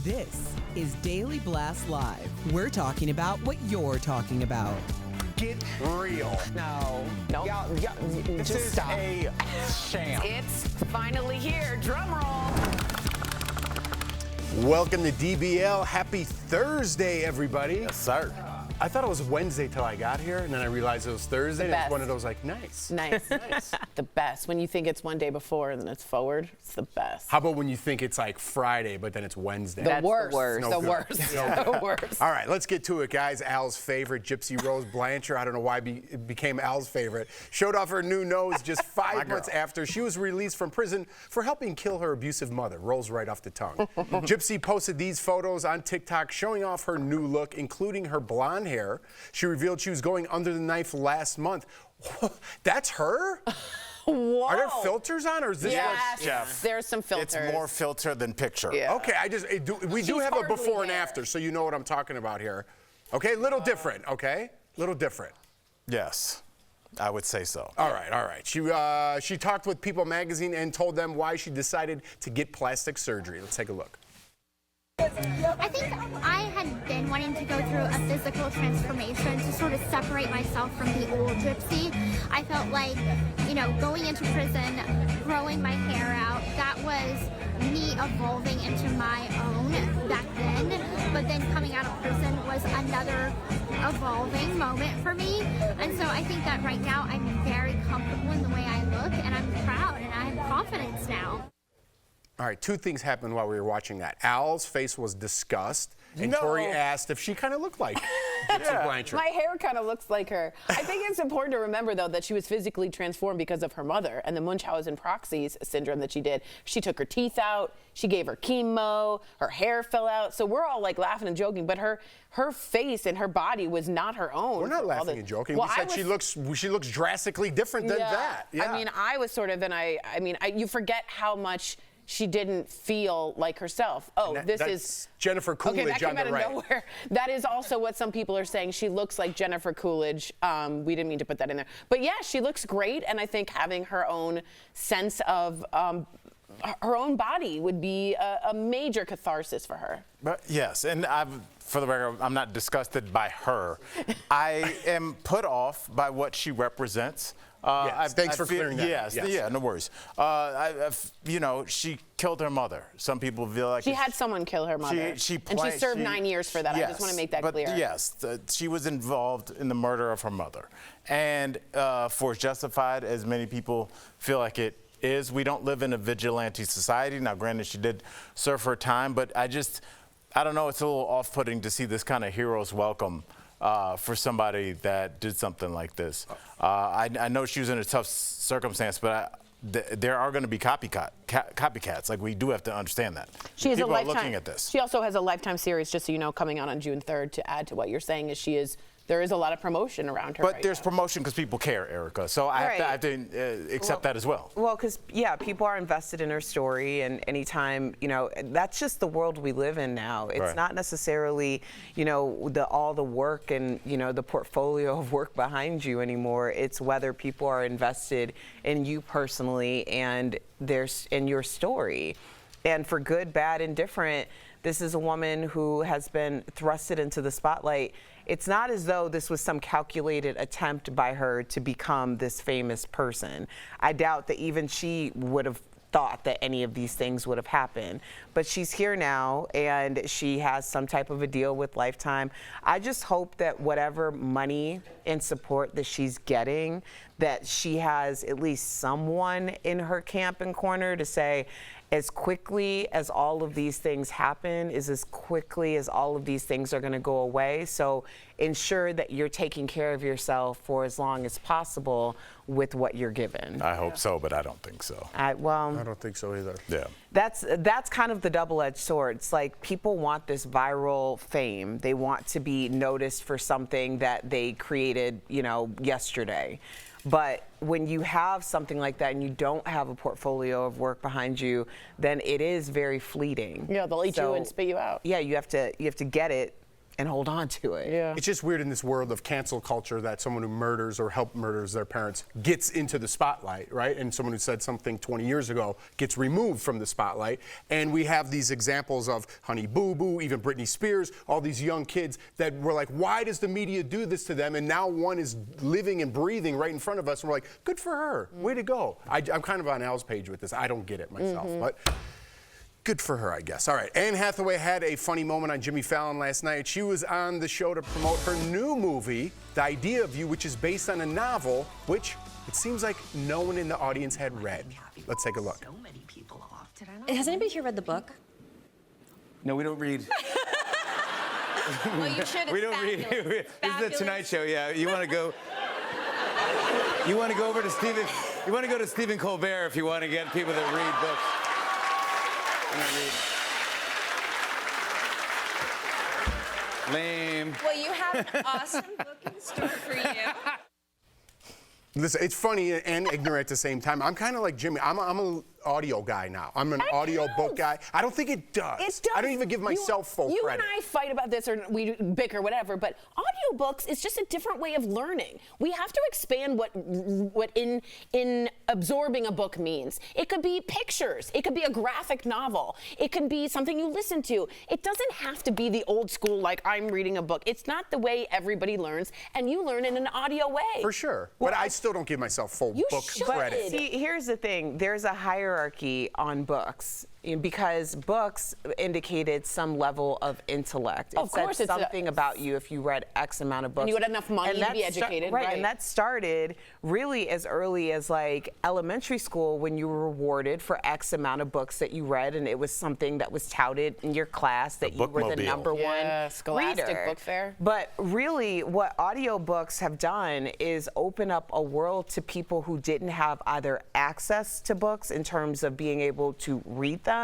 This is Daily Blast Live. We're talking about what you're talking about. Get real. No. Y'all, this just is stop. a sham. It's finally here. Drum roll. Welcome to DBL. Happy Thursday, everybody. Yes, sir. I thought it was Wednesday till I got here, and then I realized it was Thursday. And it was best. one of those like, nice. Nice. The best. When you think it's one day before and then it's forward, it's the best. How about when you think it's like Friday, but then it's Wednesday? The worst. No The good. worst. No The worst. All right, let's get to it, guys. Al's favorite, Gypsy Rose Blanchard. I don't know why it became Al's favorite. Showed off her new nose just 5 months after she was released from prison for helping kill her abusive mother. Rolls right off the tongue. Gypsy posted these photos on TikTok showing off her new look, including her blonde hair. She revealed she was going under the knife last month. That's her? Whoa. Are there filters on, or is this Yes, Jeff, there's some filters. It's more filter than picture. Yeah. Okay, we do have a hardly before and there. after, so you know what I'm talking about here. Okay, little different, okay? Little different. Yes, I would say so. All right. She talked with People magazine and told them why she decided to get plastic surgery. Let's take a look. I think I had been wanting to go through a physical transformation to sort of separate myself from the old Gypsy. I felt like, going into prison, growing my hair out, that was me evolving into my own back then. But then coming out of prison was another evolving moment for me. And so I think that right now I'm very comfortable in the way I look, and I'm proud and I have confidence now. All right, two things happened while we were watching that. Al's face was disgust, and Tori asked if she kind of looked like Gypsy Blanchard. My hair kind of looks like her. I think it's important to remember, though, that she was physically transformed because of her mother and the Munchausen-Proxy's syndrome that she did. She took her teeth out. She gave her chemo. Her hair fell out. So we're all like laughing and joking, but her face and her body was not her own. We're not laughing and joking. Well, we said she looks drastically different than that. Yeah. I mean, I was sort of, you forget how much she didn't feel like herself. Oh, that's is Jennifer Coolidge okay, that came on out the of right. nowhere. That is also what some people are saying. She looks like Jennifer Coolidge. We didn't mean to put that in there. But yeah, she looks great, and I think having her own sense of her own body would be a major catharsis for her. But yes, and for the record, I'm not disgusted by her. I am put off by what she represents. Thanks for clearing that. Yes, yeah, no worries. She killed her mother. Some people feel like she had someone kill her mother, and she served 9 years for that. Yes, I just want to make that clear. Yes, she was involved in the murder of her mother, and for as justified as many people feel like it is, we don't live in a vigilante society. Now, granted, she did serve her time, but I don't know. It's a little off-putting to see this kind of hero's welcome. For somebody that did something like this. I know she was in a tough circumstance, but there are going to be copycats. Like, we do have to understand that. She is People a are lifetime. looking at this. She also has a Lifetime series, just so you know, coming out on June 3rd. To add to what you're saying, there is a lot of promotion around her. But right there's now. promotion because people care, Erica. So I have to accept that as well. Well, because, people are invested in her story, and anytime, that's just the world we live in now. It's not necessarily, all the work and, the portfolio of work behind you anymore. It's whether people are invested in you personally and in your story. And for good, bad, and different, this is a woman who has been thrusted into the spotlight. It's not as though this was some calculated attempt by her to become this famous person. I doubt that even she would have thought that any of these things would have happened. But she's here now, and she has some type of a deal with Lifetime. I just hope that whatever money and support that she's getting, that she has at least someone in her camp and corner to say, as quickly as all of these things happen is as quickly as all of these things are going to go away. So ensure that you're taking care of yourself for as long as possible with what you're given. I hope so, but I don't think so. I don't think so either. Yeah. That's kind of the double-edged sword. It's like people want this viral fame. They want to be noticed for something that they created, yesterday. But when you have something like that and you don't have a portfolio of work behind you, then it is very fleeting. Yeah, they'll eat you and spit you out. Yeah, you have to get it and hold on to it. Yeah. It's just weird in this world of cancel culture that someone who murders or help murders their parents gets into the spotlight, right? And someone who said something 20 years ago gets removed from the spotlight. And we have these examples of Honey Boo Boo, even Britney Spears, all these young kids that were like, why does the media do this to them? And now one is living and breathing right in front of us, and we're like, good for her, way to go. I'm kind of on Al's page with this. I don't get it myself, but good for her, I guess. All right, Anne Hathaway had a funny moment on Jimmy Fallon last night. She was on the show to promote her new movie, The Idea of You, which is based on a novel, which it seems like no one in the audience had read. Let's take a look. Has anybody here read the book? No, we don't read. Well, you should. We don't read. This is the Tonight Show. Yeah, you want to go. You want to go over to Stephen. You want to go to Stephen Colbert if you want to get people that read books. Lame. Well, you have an awesome book in store for you. Listen, it's funny and ignorant at the same time. I'm kind of like Jimmy. I'm an audio guy now. I'm an audio book guy. I don't think it does. It does. I don't even give myself full you credit. You and I fight about this, or we bicker, whatever. But audiobooks is just a different way of learning. We have to expand what in absorbing a book means. It could be pictures. It could be a graphic novel. It could be something you listen to. It doesn't have to be the old school, like I'm reading a book. It's not the way everybody learns, and you learn in an audio way. For sure. But I still don't give myself full book credit. See, here's the thing. There's a hierarchy on books because books indicated some level of intellect. Of course, said something about you if you read X amount of books. And you had enough money to be educated. Right, and that started really as early as like elementary school when you were rewarded for X amount of books that you read, and it was something that was touted in your class that you were the number one Scholastic reader. Book Fair. But really, what audiobooks have done is open up a world to people who didn't have either access to books in terms of being able to read them,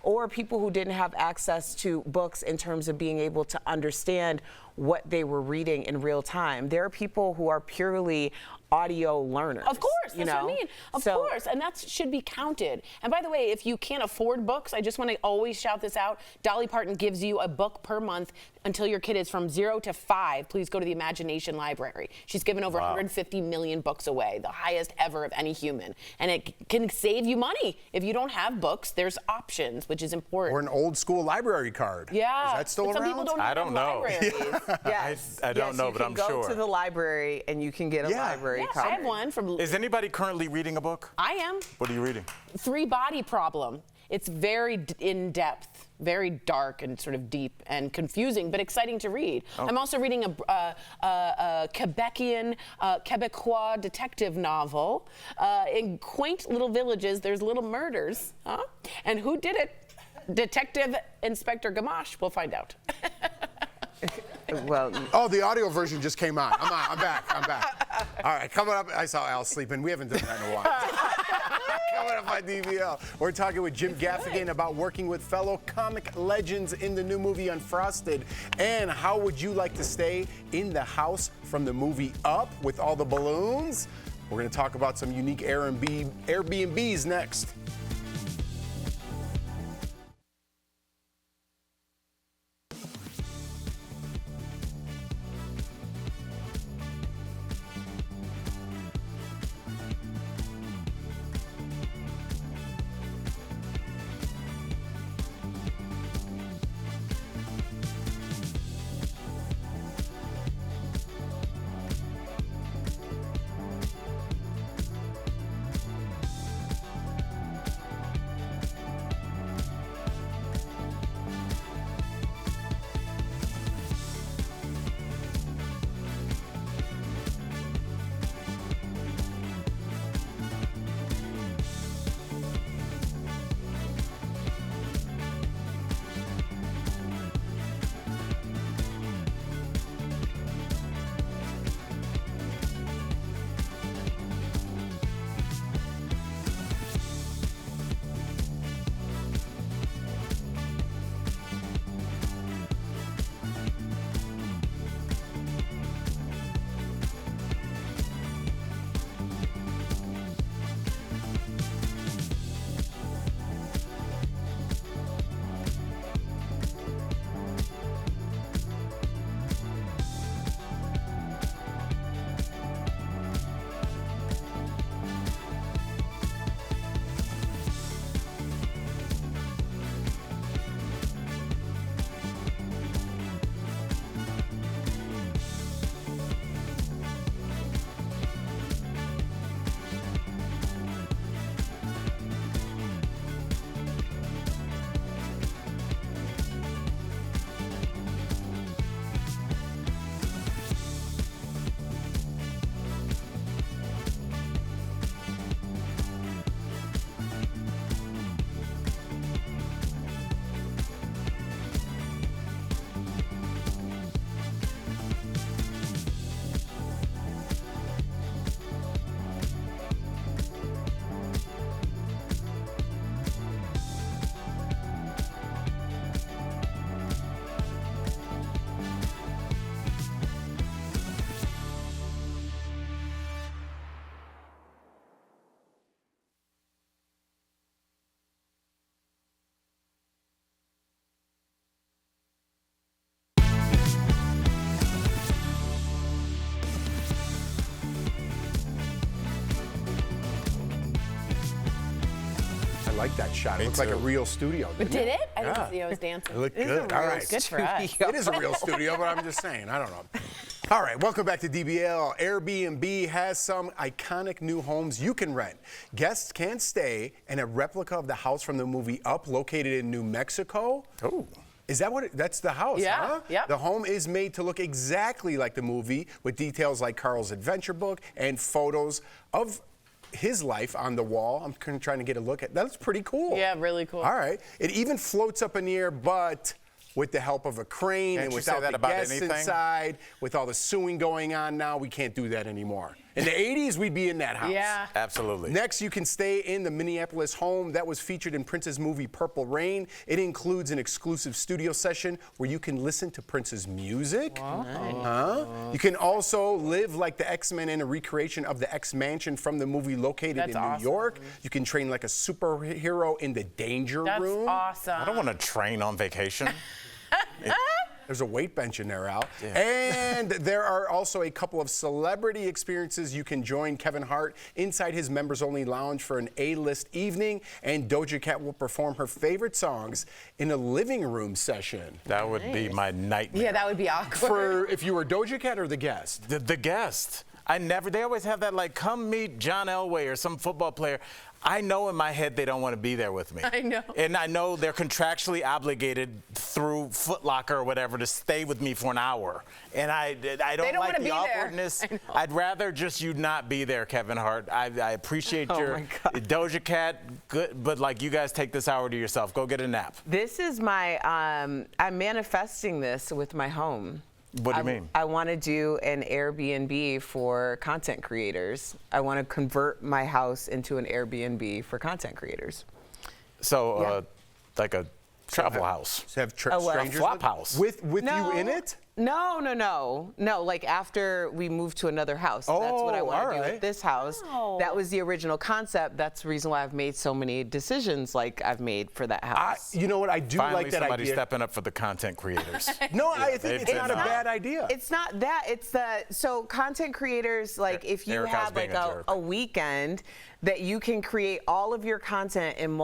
or people who didn't have access to books in terms of being able to understand what they were reading in real time. There are people who are purely audio learners. Of course, that's what I mean. Of course, and that should be counted. And by the way, if you can't afford books, I just want to always shout this out. Dolly Parton gives you a book per month until your kid is from 0 to 5. Please go to the Imagination Library. She's given over 150 million books away, the highest ever of any human. And it can save you money. If you don't have books, there's options, which is important. Or an old school library card. Yeah. Is that still But around? some people don't I have don't know. libraries. Yes. I don't know, but I'm You can sure. go to the library and you can get a library Yes, card. I have one from. Is anybody currently reading a book? I am. What are you reading? 3 Body Problem. It's very in-depth, very dark and sort of deep and confusing, but exciting to read. I'm also reading a Quebecois detective novel. In quaint little villages, there's little murders. And who did it? Detective Inspector Gamache. We'll find out. Well, Oh, the audio version just came on. I'm back. All right, coming up, I saw Al sleeping. We haven't done that in a while. Coming up on DVL, we're talking with Jim Gaffigan about working with fellow comic legends in the new movie Unfrosted. And how would you like to stay in the house from the movie Up with all the balloons? We're going to talk about some unique Airbnbs next. like that shot. It Me looks like a too. real studio. But did it? I Yeah. didn't see I was dancing. It looked It is a good. All real right. Good for us. It is a real studio, but I'm just saying. I don't know. All right, welcome back to DBL. Airbnb has some iconic new homes you can rent. Guests can stay in a replica of the house from the movie Up, located in New Mexico. Oh. Is that what that's the house, Yeah, huh? yep. The home is made to look exactly like the movie, with details like Carl's adventure book and photos of his life on the wall. I'm trying to get a look at. That's pretty cool. Yeah, really cool. All right. It even floats up in the air, but with the help of a crane Can't and you say without that the about guests anything? inside, with all the suing going on now, we can't do that anymore. In the 80s, we'd be in that house. Yeah. Absolutely. Next, you can stay in the Minneapolis home that was featured in Prince's movie Purple Rain. It includes an exclusive studio session where you can listen to Prince's music. You can also live like the X-Men in a recreation of the X-Mansion from the movie located That's in New awesome. York. You can train like a superhero in the Danger That's Room. awesome. I don't want to train on vacation. There's a weight bench in there, Al. And there are also a couple of celebrity experiences. You can join Kevin Hart inside his members-only lounge for an A-list evening, and Doja Cat will perform her favorite songs in a living room session. That would be my nightmare. Yeah, that would be awkward. For if you were Doja Cat or the guest? The guest. They always have that, like, come meet John Elway or some football player. I know in my head they don't want to be there with me. I know. And I know they're contractually obligated through Foot Locker or whatever to stay with me for an hour. And I don't don't like wanna the be there. awkwardness. I know. I'd rather just you not be there, Kevin Hart. I appreciate Oh your my God. Doja Cat, good, but like you guys take this hour to yourself. Go get a nap. This is my, I'm manifesting this with my home. What do you mean? I want to do an Airbnb for content creators. I want to convert my house into an Airbnb for content creators. So, like a travel house. To have Oh, well, strangers flop live- house. with you in it? No. Like after we moved to another house. That's what I Oh, want to do alright. with this house. Oh. That was the original concept. That's the reason why I've made so many decisions like I've made for that house. You know what? I do Finally, like that somebody idea. stepping up for the content creators. No, I think they've it's been not a bad idea. It's not that. It's the so content creators like if you Erica's have being like a jerk. a weekend that you can create all of your content in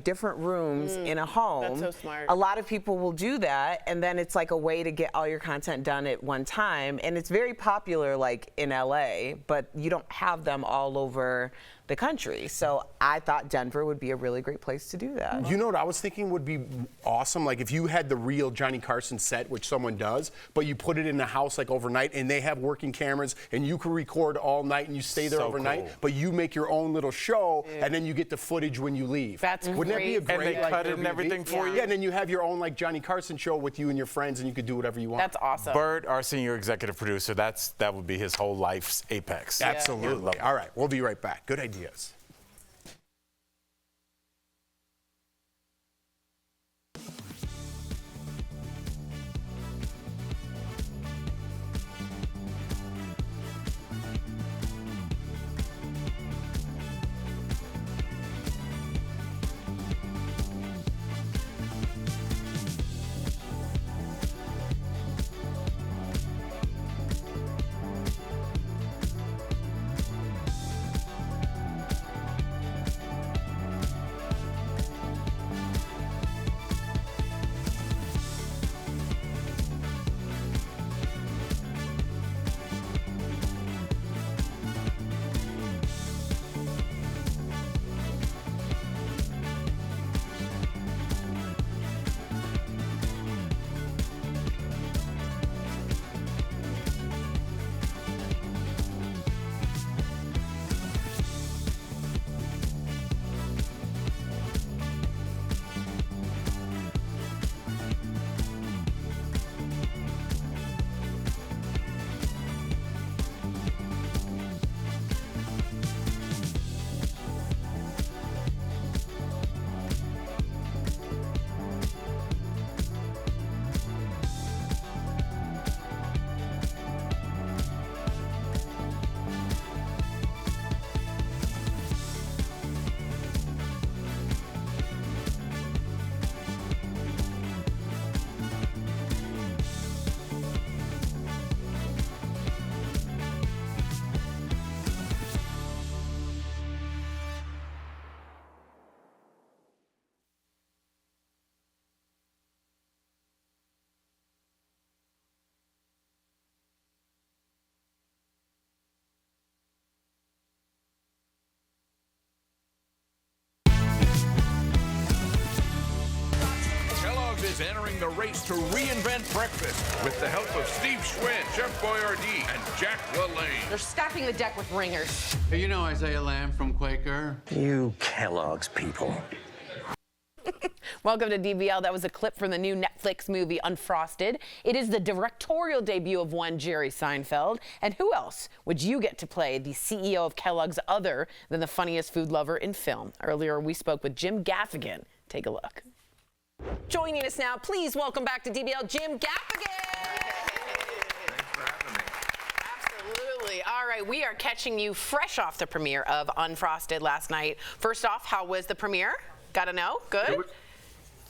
different rooms in a home. That's so smart. A lot of people will do that, and then it's like a way to get all your content done at one time. And it's very popular like in LA, but you don't have them all over the country. So I thought Denver would be a really great place to do that. You know what I was thinking would be awesome? Like if you had the real Johnny Carson set, which someone does, but you put it in the house like overnight and they have working cameras and you can record all night and you stay there So overnight, cool. but you make your own little show and then you get the footage when you leave. That's Wouldn't that be a great. great And they like, cut it and Airbnb? everything for you? Yeah, and then you have your own like Johnny Carson show with you and your friends and you could do whatever you want. That's awesome. Bert, our senior executive producer, that would be his whole life's apex. Absolutely. All right, we'll be right back. Good ideas. entering the race to reinvent breakfast with the help of Steve Schwinn, Chef Boyardee, and Jack LaLanne. They're stacking the deck with ringers. Hey, you know Isaiah Lamb from Quaker? You Kellogg's people. Welcome to DBL. That was a clip from the new Netflix movie Unfrosted. It is the directorial debut of one Jerry Seinfeld. And who else would you get to play the CEO of Kellogg's other than the funniest food lover in film? Earlier, we spoke with Jim Gaffigan. Take a look. Joining us now, please welcome back to DBL, Jim Gaffigan. Absolutely. All right, we are catching you fresh off the premiere of Unfrosted last night. First off, how was the premiere? Gotta know. Good?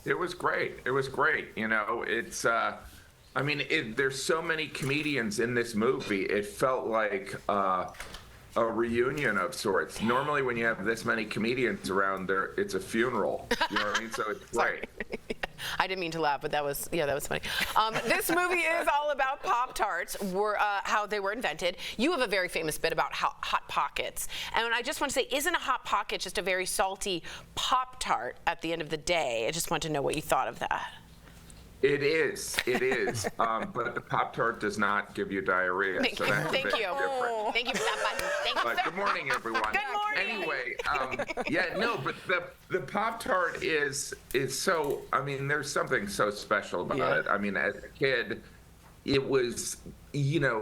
It was great. It was great. You know, it's, there's so many comedians in this movie. It felt like a reunion of sorts. Normally when you have this many comedians around there, it's a funeral. You know what I mean? So it's great. I didn't mean to laugh, but that was funny. This movie is all about Pop-Tarts, how they were invented. You have a very famous bit about Hot Pockets. And I just want to say, isn't a Hot Pocket just a very salty Pop-Tart at the end of the day? I just want to know what you thought of that. It is. But the Pop-Tart does not give you diarrhea. Thank you. That's Thank you. different. Thank you for that button. Thank you, sir. Good morning, everyone. Good morning. Anyway, but the Pop-Tart is so, there's something so special about it. I mean, as a kid, it was,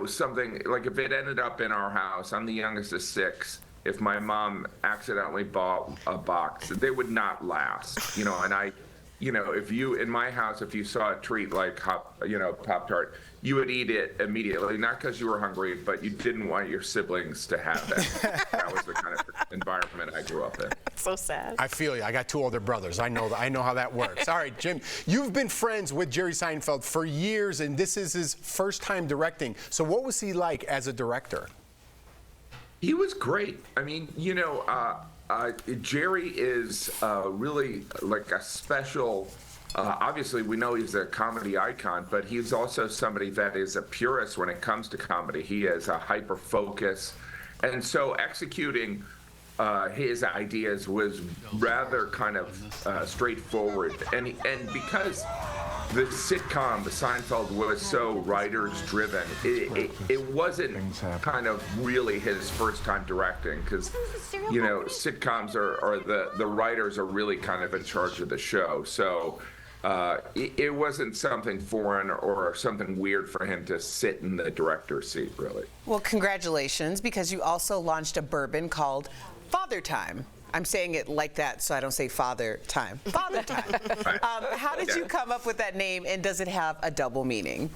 something, like if it ended up in our house, I'm the youngest of 6, if my mom accidentally bought a box, they would not last, and if you, in my house, if you saw a treat like Pop-Tart, you would eat it immediately, not because you were hungry, but you didn't want your siblings to have it. That was the kind of environment I grew up in. So sad. I feel you. I got 2 older brothers. I know how that works. All right, Jim, you've been friends with Jerry Seinfeld for years, and this is his first time directing. So what was he like as a director? He was great. Jerry is really like a special, obviously we know he's a comedy icon, but he's also somebody that is a purist when it comes to comedy. He has a hyper focus. And so executing his ideas was rather kind of straightforward. And because the sitcom, the Seinfeld, was so writers-driven, it wasn't kind of really his first time directing, because, sitcoms are the writers are really kind of in charge of the show. So it wasn't something foreign or something weird for him to sit in the director's seat, really. Well, congratulations, because you also launched a bourbon called Father Time. I'm saying it like that so I don't say Father Time. Father Time. How did you come up with that name, and does it have a double meaning?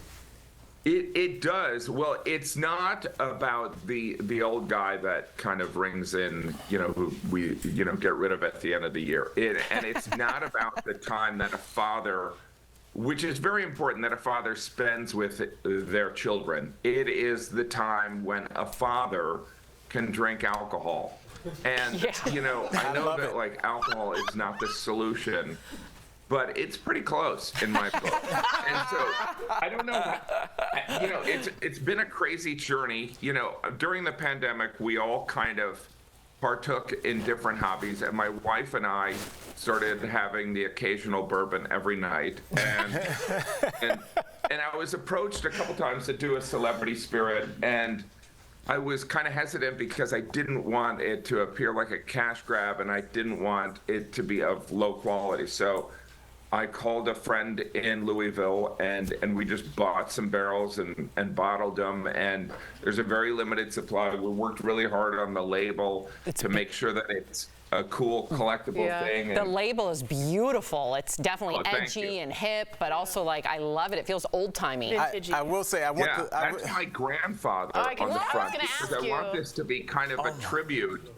It does. Well, it's not about the old guy that kind of rings in, who we, get rid of at the end of the year. And it's not about the time that a father, which is very important, that a father spends with their children. It is the time when a father can drink alcohol. And, I know that like alcohol is not the solution, but it's pretty close in my book. And so I don't know, it's been a crazy journey. During the pandemic, we all kind of partook in different hobbies, and my wife and I started having the occasional bourbon every night. And I was approached a couple times to do a Celebrity Spirit, and I was kind of hesitant because I didn't want it to appear like a cash grab, and I didn't want it to be of low quality. So I called a friend in Louisville, and we just bought some barrels and bottled them. And there's a very limited supply. We worked really hard on the label to make sure that it's a cool collectible thing. The label is beautiful. It's definitely edgy and hip, but also I love it. It feels old-timey. I will say, that's my grandfather on the front, because I want this to be kind of a tribute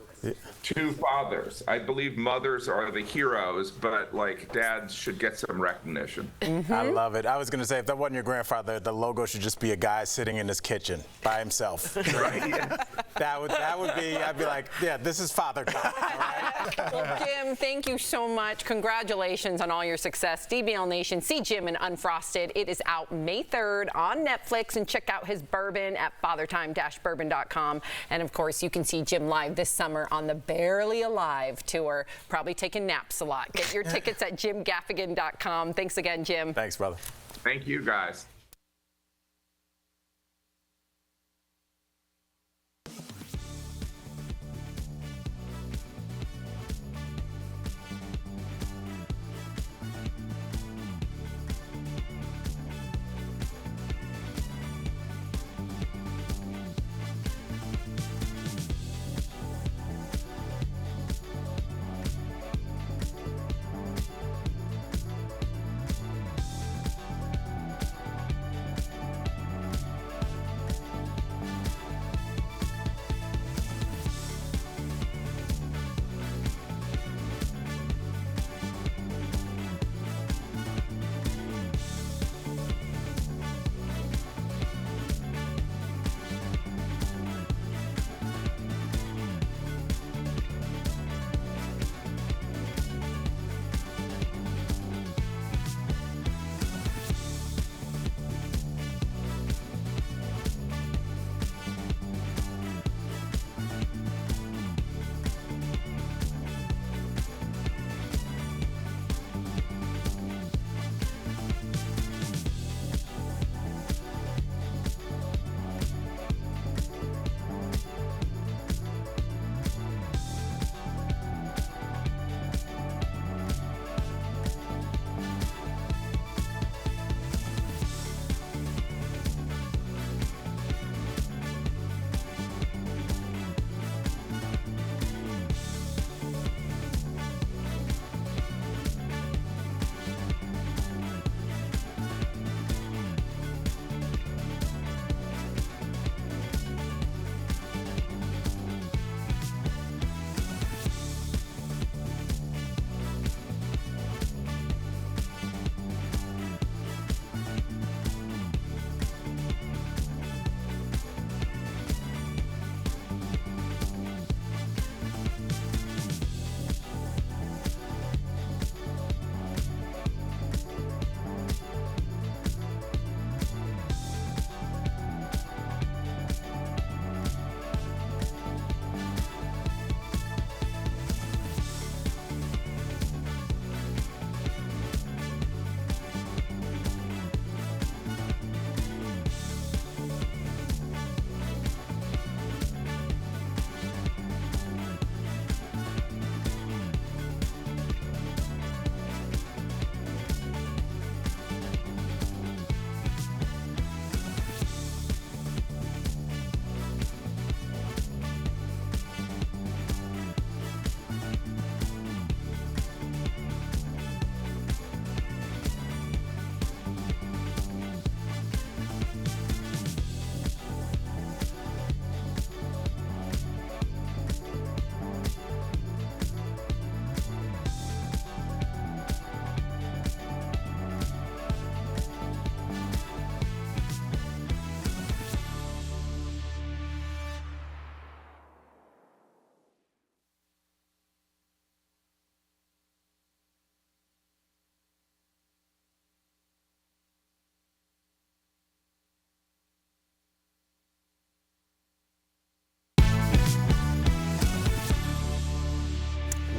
to fathers. I believe mothers are the heroes, but dads should get some recognition. I love it. I was going to say, if that wasn't your grandfather, the logo should just be a guy sitting in his kitchen by himself. Right. Yeah. That would be, I'd be like, yeah, this is Father Time. Right? Well, Jim, thank you so much. Congratulations on all your success. DBL Nation, see Jim in Unfrosted. It is out May 3rd on Netflix, and check out his bourbon at fathertime-bourbon.com. And of course, you can see Jim live this summer on the Barely Alive tour. Probably taking naps a lot. Get your tickets at jimgaffigan.com. Thanks again, Jim. Thanks, brother. Thank you, guys.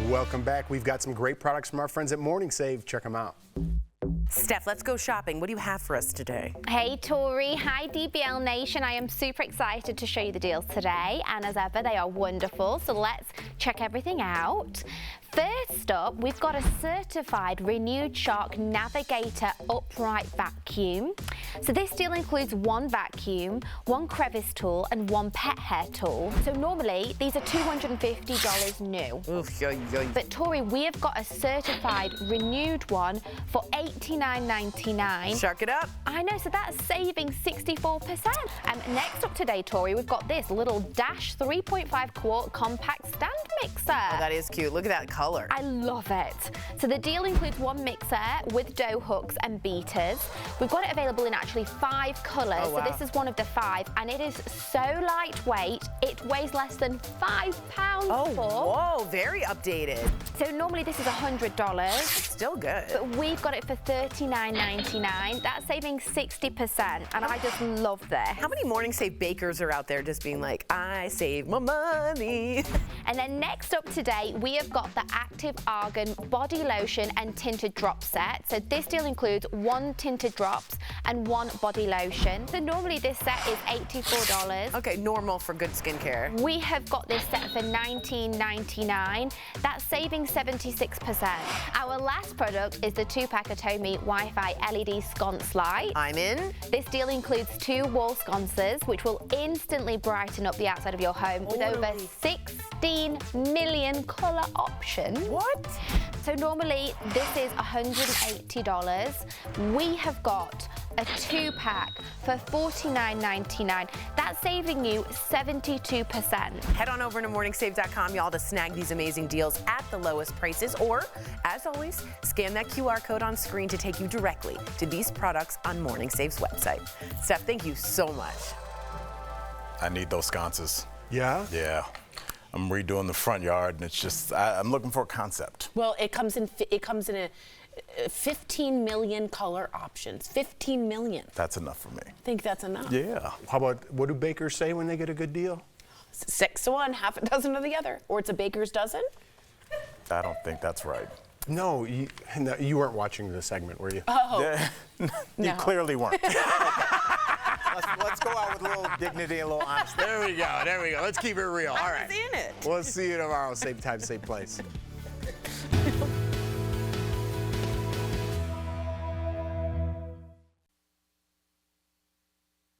Welcome back. We've got some great products from our friends at Morning Save. Check them out. Steph, let's go shopping. What do you have for us today? Hey Tori, hi DBL Nation. I am super excited to show you the deals today, and as ever they are wonderful, so let's check everything out. First up, we've got a certified Renewed Shark Navigator upright vacuum. So this deal includes one vacuum, one crevice tool, and one pet hair tool. So normally these are $250 new. Oof, yoy, yoy. But Tori, we have got a certified renewed one for $89.99. Shark it up. I know, so that's saving 64%. Next up today, Tori, we've got this little Dash 3.5 quart compact stand mixer. Oh, that is cute. Look at that color. I love it. So the deal includes one mixer with dough hooks and beaters. We've got it available in actually 5 colours. Oh, wow. So this is one of the 5, and it is so lightweight. It weighs less than 5 pounds. Oh, whoa, very updated. So normally this is $100. Still good. But we've got it for $39.99. That's saving 60%, and I just love this. How many Morning Save bakers are out there just being like, I save my money? And then next up today, we have got the Active Argan Body Lotion and Tinted Drop set. So this deal includes 1 tinted drops and 1 body lotion. So normally this set is $84. Okay, normal for good skincare. We have got this set for $19.99. That's saving 76%. Our last product is the 2-pack Atomi Wi-Fi LED sconce light. I'm in. This deal includes 2 wall sconces, which will instantly brighten up the outside of your home with over 16 million colour options. What? So normally this is $180. We have got a 2-pack for $49.99. That's saving you 72%. Head on over to morningsave.com, y'all, to snag these amazing deals at the lowest prices. Or, as always, scan that QR code on screen to take you directly to these products on Morning Save's website. Steph, thank you so much. I need those sconces. Yeah? Yeah. I'm redoing the front yard, and it's just, I'm looking for a concept. Well, it comes in a 15 million color options. 15 million. That's enough for me. I think that's enough. Yeah. How about, what do bakers say when they get a good deal? 6 to 1, half a dozen of the other. Or it's a baker's dozen. I don't think that's right. No, you weren't watching the segment, were you? Oh. You clearly weren't. Let's go out with a little dignity and a little honesty. There we go. There we go. Let's keep it real. All right. in it. We'll see you tomorrow, same time, same place.